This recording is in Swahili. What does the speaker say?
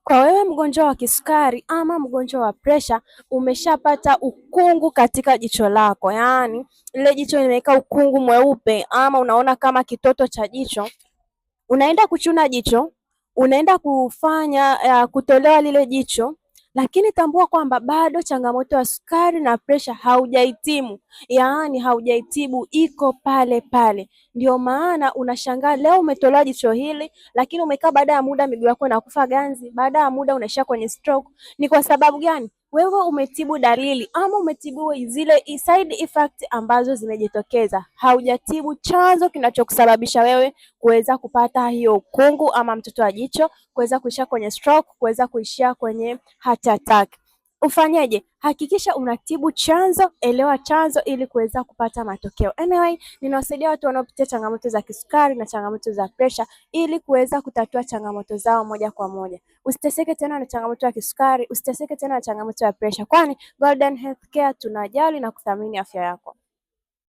Kwa wewe mgonjwa wa kisukari ama mgonjwa wa presha, umeshapata ukungu katika jicho lako, yaani lile jicho limeweka ukungu mweupe ama unaona kama kitoto cha jicho, unaenda kuchuna jicho, unaenda kufanya kutolewa lile jicho, lakini tambua kwamba bado changamoto ya sukari na presha haujahitimu, yaani haujaitibu, iko pale pale. Ndio maana unashangaa leo umetolewa jicho hili, lakini umekaa baada ya muda miguu yako inakufa ganzi, baada ya muda unaishia kwenye stroke. Ni kwa sababu gani? Wewe umetibu dalili ama umetibu zile side effect ambazo zimejitokeza, haujatibu chanzo kinachokusababisha wewe kuweza kupata hiyo ukungu ama mtoto wa jicho, kuweza kuishia kwenye stroke, kuweza kuishia kwenye heart attack. Ufanyeje? Hakikisha unatibu chanzo, elewa chanzo ili kuweza kupata matokeo. Anyway, ninawasaidia watu wanaopitia changamoto za kisukari na changamoto za presha ili kuweza kutatua changamoto zao moja kwa moja. Usiteseke tena na changamoto ya kisukari, usiteseke tena na changamoto ya presha, kwani Golden Healthcare tunajali na kuthamini afya yako.